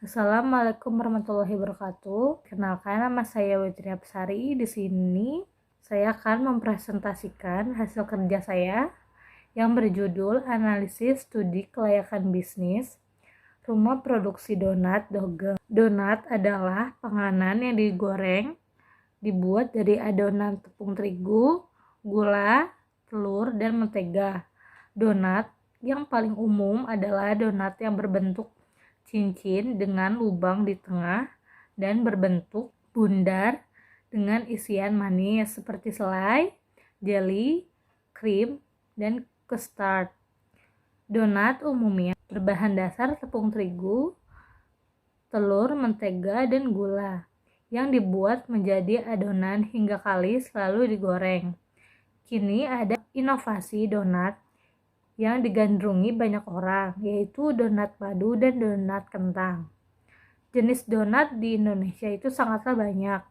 Assalamualaikum warahmatullahi wabarakatuh. Kenalkan, nama saya Witria Pesari. Di sini saya akan mempresentasikan hasil kerja saya yang berjudul Analisis Studi Kelayakan Bisnis Rumah Produksi Donat Dogem. Donat adalah panganan yang digoreng, dibuat dari adonan tepung terigu, gula, telur, dan mentega. Donat yang paling umum adalah donat yang berbentuk cincin dengan lubang di tengah dan berbentuk bundar dengan isian manis seperti selai, jelly, krim, dan custard. Donat umumnya berbahan dasar tepung terigu, telur, mentega, dan gula yang dibuat menjadi adonan hingga kalis lalu digoreng. Kini ada inovasi donat yang digandrungi banyak orang, yaitu donat madu dan donat kentang. Jenis donat di Indonesia itu sangatlah banyak,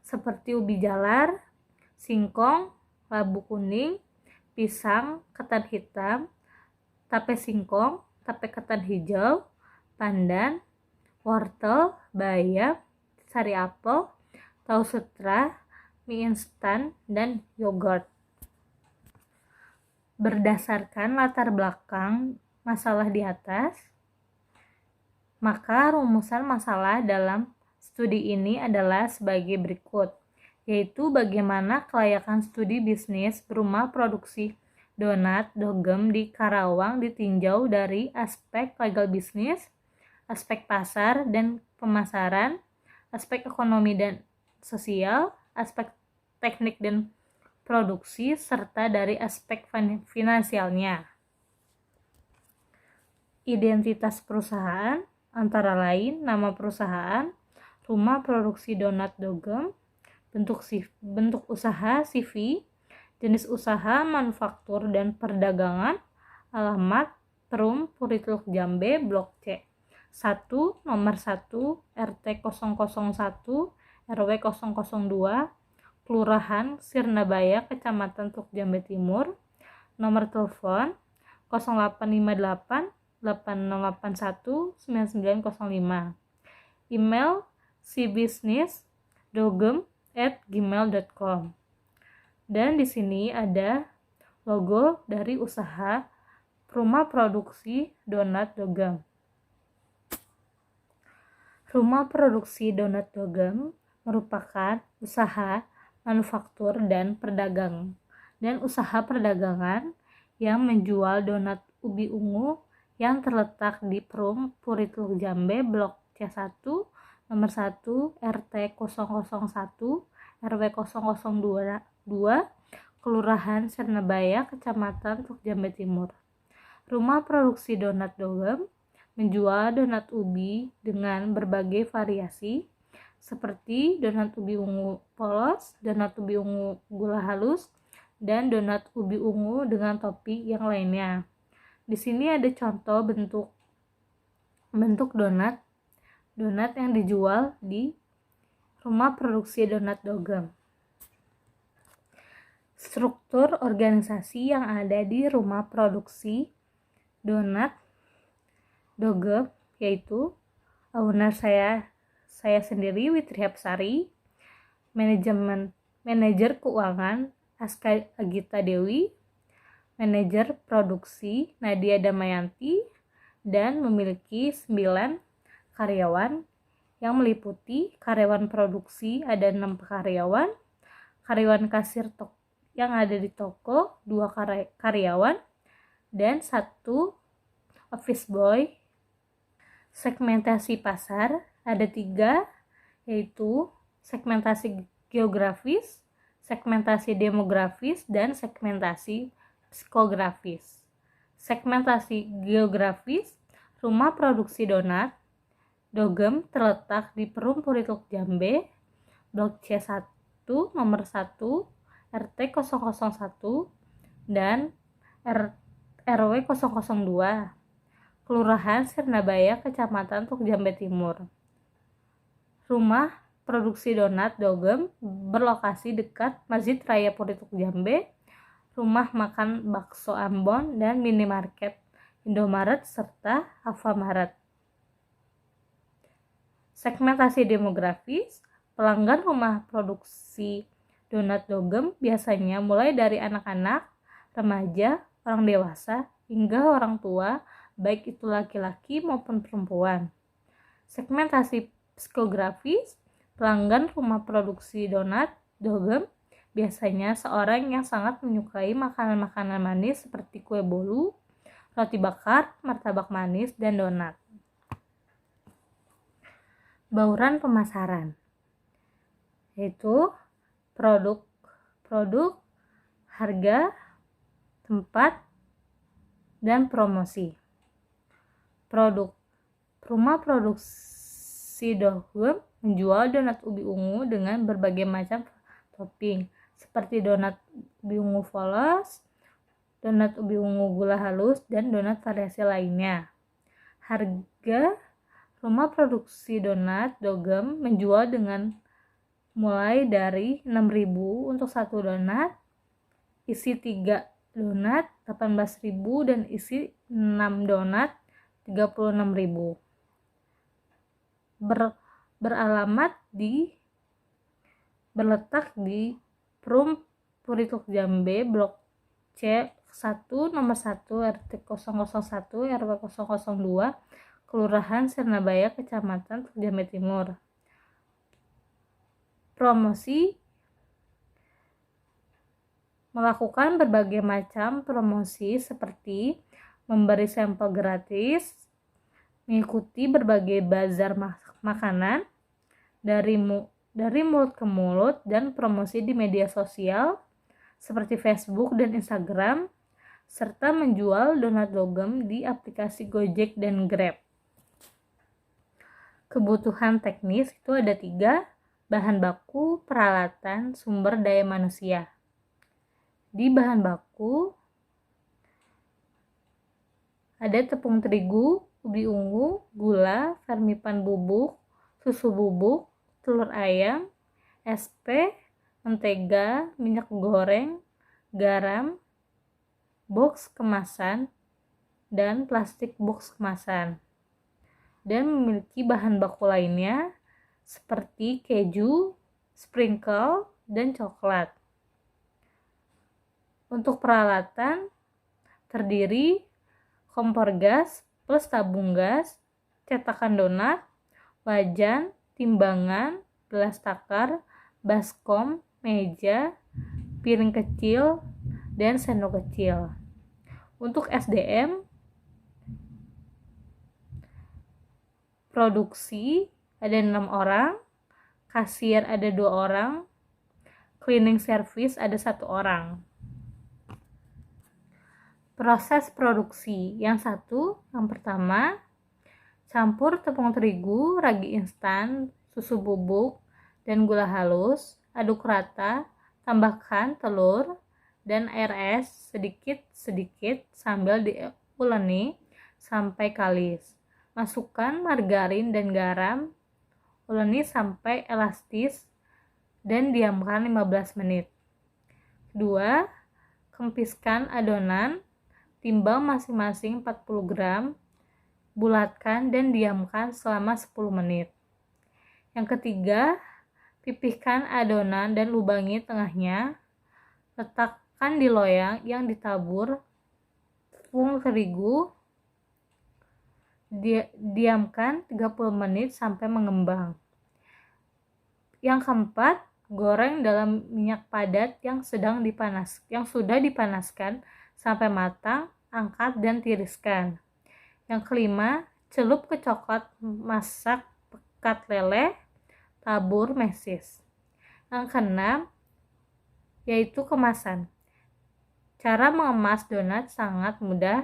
seperti ubi jalar, singkong, labu kuning, pisang, ketan hitam, tape singkong, tape ketan hijau, pandan, wortel, bayam, sari apel, tahu sutra, mie instan, dan yogurt. Berdasarkan latar belakang masalah di atas, maka rumusan masalah dalam studi ini adalah sebagai berikut, yaitu bagaimana kelayakan studi bisnis rumah produksi donat Dogem di Karawang ditinjau dari aspek legal bisnis, aspek pasar dan pemasaran, aspek ekonomi dan sosial, aspek teknik dan produksi, serta dari aspek finansialnya. Identitas perusahaan antara lain nama perusahaan, rumah produksi donat Dogem, bentuk usaha CV, jenis usaha manufaktur dan perdagangan, alamat Perum Puritluk Jambe Blok C 1 nomor 1 RT 001 RW 002 Kelurahan Sirnabaya, Kecamatan Teluk Jambe Timur. Nomor telepon 0858 8081 9905. Email cbusinessdogem@gmail.com. Dan di sini ada logo dari usaha Rumah Produksi Donat Dogem. Rumah Produksi Donat Dogem merupakan usaha manufaktur dan usaha perdagangan yang menjual donat ubi ungu yang terletak di Perum Puritluk Jambe Blok C1 nomor 1 RT 001 RW 002 Kelurahan Sirnabaya, Kecamatan Teluk Jambe Timur. Rumah produksi donat Dogem menjual donat ubi dengan berbagai variasi seperti donat ubi ungu polos, donat ubi ungu gula halus, dan donat ubi ungu dengan topping yang lainnya. Di sini ada contoh bentuk donat yang dijual di rumah produksi donat Dogem. Struktur organisasi yang ada di rumah produksi donat Dogem yaitu owner saya sendiri Witria Pesari, manajer keuangan Aska Agita Dewi, manajer produksi Nadia Damayanti, dan memiliki 9 karyawan yang meliputi karyawan produksi ada 6 karyawan, karyawan kasir yang ada di toko 2 karyawan, dan 1 office boy. Segmentasi pasar ada 3, yaitu segmentasi geografis, segmentasi demografis, dan segmentasi psikografis. Segmentasi geografis, rumah produksi donat Dogem terletak di Perum Puritluk Jambe, Blok C1 nomor 1 RT 001 dan RW 002 Kelurahan Sirnabaya, Kecamatan Teluk Jambe Timur. Rumah produksi donat Dogem berlokasi dekat Masjid Raya Puritluk Jambe, rumah makan bakso Ambon, dan minimarket Indomaret serta Alfamaret. Segmentasi demografis, pelanggan rumah produksi donat dogem biasanya mulai dari anak-anak, remaja, orang dewasa, hingga orang tua, baik itu laki-laki maupun perempuan. Segmentasi psikografis, pelanggan rumah produksi donat dogem biasanya seorang yang sangat menyukai makanan-makanan manis seperti kue bolu, roti bakar, martabak manis, dan donat. Bauran pemasaran, yaitu produk, harga, tempat, dan promosi. Produk, rumah produksi dogem menjual donat ubi ungu dengan berbagai macam topping, seperti donat ubi ungu polos, donat ubi ungu gula halus, dan donat variasi lainnya. Harga, rumah produksi donat dogem menjual dengan mulai dari 6.000 untuk satu donat, isi 3 donat 18.000 dan isi 6 donat 36.000. Berletak di Perum Purituk Jambe, Blok C 1 nomor 1 RT 001 RW 002 Kelurahan Sirnabaya, Kecamatan Jambe Timur. Promosi, melakukan berbagai macam promosi seperti memberi sampel gratis, mengikuti berbagai bazar makanan dari mulut ke mulut, dan promosi di media sosial seperti Facebook dan Instagram, serta menjual donat dogem di aplikasi Gojek dan Grab. Kebutuhan teknis itu ada 3, bahan baku, peralatan, sumber daya manusia. Di bahan baku ada tepung terigu, ubi ungu, gula, fermipan bubuk, susu bubuk, telur ayam, SP, mentega, minyak goreng, garam, box kemasan, dan plastik box kemasan. Dan memiliki bahan baku lainnya seperti keju, sprinkle, dan coklat. Untuk peralatan terdiri kompor gas plus tabung gas, cetakan donat, wajan, timbangan, gelas takar, baskom, meja, piring kecil, dan sendok kecil. Untuk SDM, produksi ada 6 orang, kasir ada 2 orang, cleaning service ada 1 orang. Proses produksi yang pertama, campur tepung terigu, ragi instan, susu bubuk, dan gula halus, aduk rata, tambahkan telur dan air es sedikit-sedikit sambil diuleni sampai kalis. Masukkan margarin dan garam, uleni sampai elastis dan diamkan 15 menit. Kedua, kempiskan adonan, timbang masing-masing 40 gram, bulatkan dan diamkan selama 10 menit. Yang ketiga, pipihkan adonan dan lubangi tengahnya, letakkan di loyang yang ditabur tepung terigu, diamkan 30 menit sampai mengembang. Yang keempat, goreng dalam minyak padat yang sudah dipanaskan sampai matang, angkat dan tiriskan. Yang kelima, celup ke coklat masak pekat leleh, tabur mesis. Yang keenam, yaitu kemasan. Cara mengemas donat sangat mudah.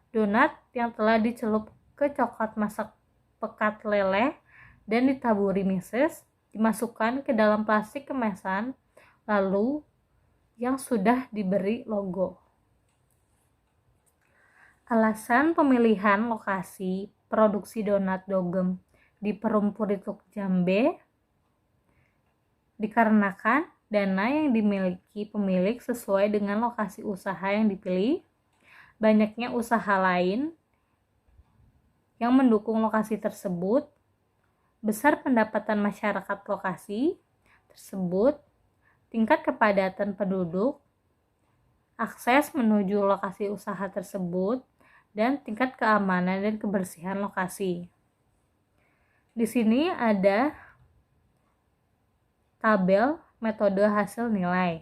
Donat yang telah dicelup ke coklat masak pekat leleh dan ditaburi meses dimasukkan ke dalam plastik kemasan, lalu yang sudah diberi logo. Alasan pemilihan lokasi produksi donat dogem di Perum Purituk Jambe dikarenakan dana yang dimiliki pemilik sesuai dengan lokasi usaha yang dipilih, banyaknya usaha lain yang mendukung lokasi tersebut, besar pendapatan masyarakat lokasi tersebut, tingkat kepadatan penduduk, akses menuju lokasi usaha tersebut, dan tingkat keamanan dan kebersihan lokasi. Di sini ada tabel metode hasil nilai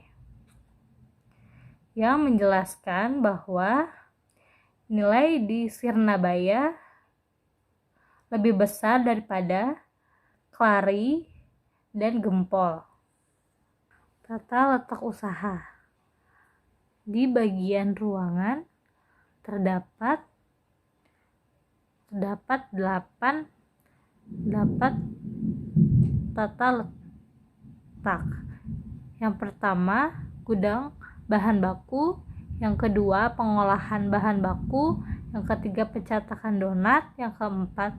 yang menjelaskan bahwa nilai di Sirnabaya lebih besar daripada Klari dan Gempol. Tata letak usaha. Di bagian ruangan terdapat 8 tata letak. Yang pertama, gudang bahan baku. Yang kedua, pengolahan bahan baku. Yang ketiga, pencetakan donat. Yang keempat,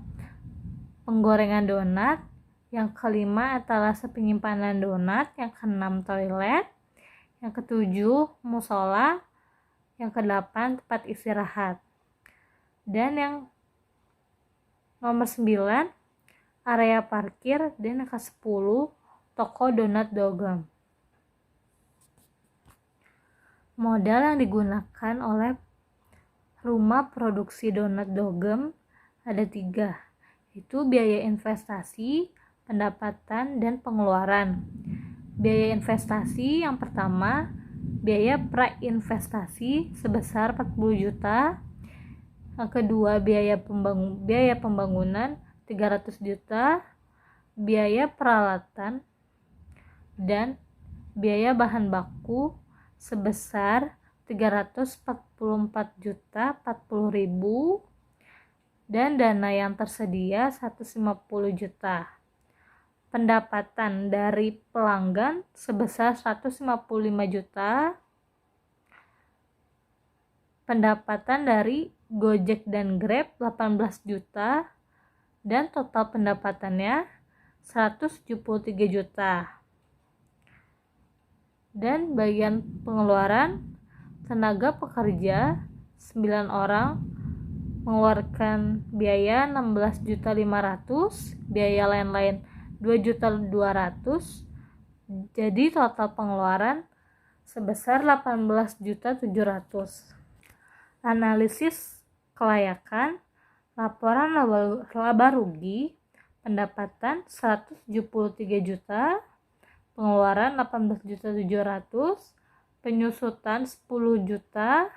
penggorengan donat. Yang kelima, etalase penyimpanan donat. Yang keenam, toilet. Yang ketujuh, musola. Yang kedelapan, tempat istirahat. Dan yang nomor 9, area parkir. Dan yang ke-10, toko donat Dogem. Modal yang digunakan oleh rumah produksi donat Dogem ada 3, yaitu biaya investasi, pendapatan, dan pengeluaran. Biaya investasi yang pertama, biaya prainvestasi sebesar 40 juta. Yang kedua, biaya pembangunan 300 juta, biaya peralatan, dan biaya bahan baku sebesar 344 juta 40 ribu, dan dana yang tersedia 150 juta. Pendapatan dari pelanggan sebesar 155 juta. Pendapatan dari Gojek dan Grab 18 juta, dan total pendapatannya 173 juta. Dan bagian pengeluaran, tenaga pekerja 9 orang mengeluarkan biaya 16.500.000, biaya lain-lain 2.200.000. Jadi total pengeluaran sebesar 18.700.000. Analisis kelayakan, laporan laba rugi, pendapatan 173 juta, pengeluaran 18.700.000, penyusutan 10 juta,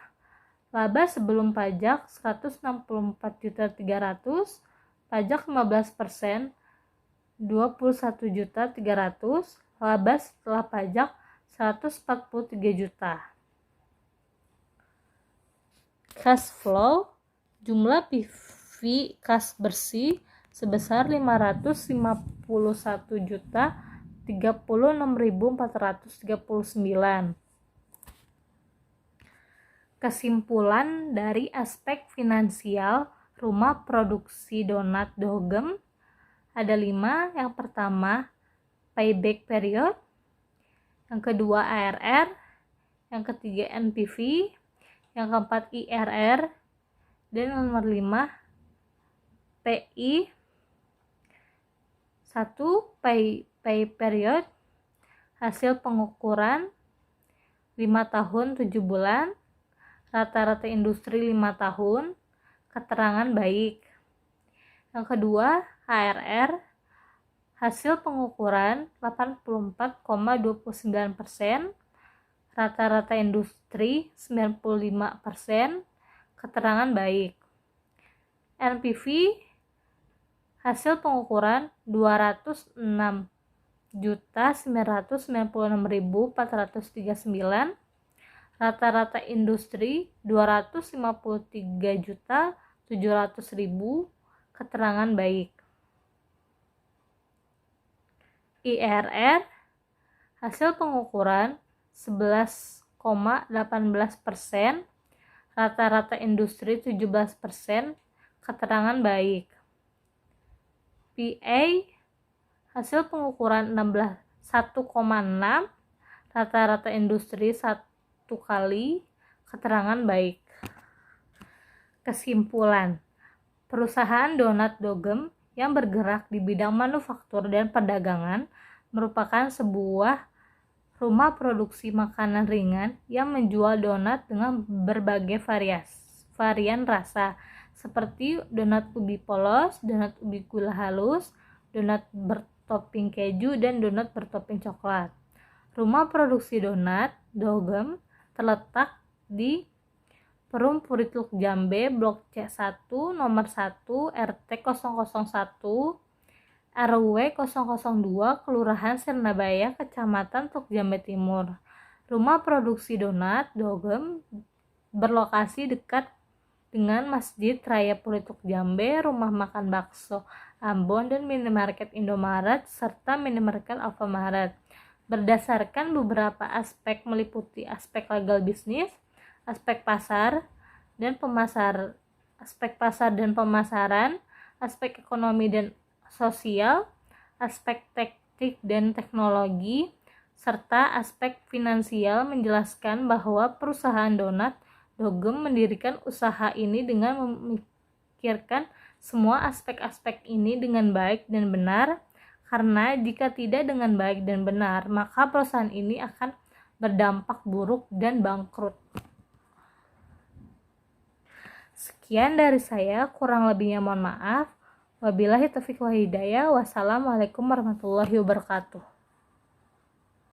laba sebelum pajak 164.300.000, pajak 15%, 21.300.000, laba setelah pajak 143 juta. Cash flow, jumlah PV kas bersih sebesar 551 juta 36.439. Kesimpulan dari aspek finansial rumah produksi donat Dogem ada 5. Yang pertama, payback period. Yang kedua, ARR. Yang ketiga, NPV. Yang keempat, IRR. Dan nomor 5, PI. 1. Pay period, hasil pengukuran 5 tahun 7 bulan, rata-rata industri 5 tahun, keterangan baik. Yang kedua, ARR, hasil pengukuran 84,29%, rata-rata industri 95%, keterangan baik. NPV, hasil pengukuran 206.996.439, rata-rata industri 253.700.000, keterangan baik. IRR, hasil pengukuran 11,18%, rata-rata industri 17%, keterangan baik. PA, hasil pengukuran 1,6, rata-rata industri 1 kali, keterangan baik. Kesimpulan, perusahaan donat Dogem yang bergerak di bidang manufaktur dan perdagangan merupakan sebuah rumah produksi makanan ringan yang menjual donat dengan berbagai varian rasa, seperti donat ubi polos, donat ubi gula halus, donat bertopping keju, dan donat bertopping coklat. Rumah produksi donat, Dogem, terletak di Perum Puritluk Jambe, Blok C1, Nomor 1, RT 001, RW 002, Kelurahan Sirnabaya, Kecamatan Tuk Jambe Timur. Rumah produksi donat, Dogem, berlokasi dekat dengan Masjid Raya Puritluk Jambe, Rumah Makan Bakso Ambon, dan minimarket Indomaret, serta minimarket Alfamaret. Berdasarkan beberapa aspek meliputi aspek legal bisnis, aspek pasar dan pemasaran, aspek ekonomi dan sosial, aspek teknik dan teknologi, serta aspek finansial, menjelaskan bahwa perusahaan donat Dogem mendirikan usaha ini dengan memikirkan semua aspek-aspek ini dengan baik dan benar, karena jika tidak dengan baik dan benar, maka perusahaan ini akan berdampak buruk dan bangkrut. Sekian dari saya, kurang lebihnya mohon maaf. Wabillahi taufiq wal hidayah. Wassalamualaikum warahmatullahi wabarakatuh.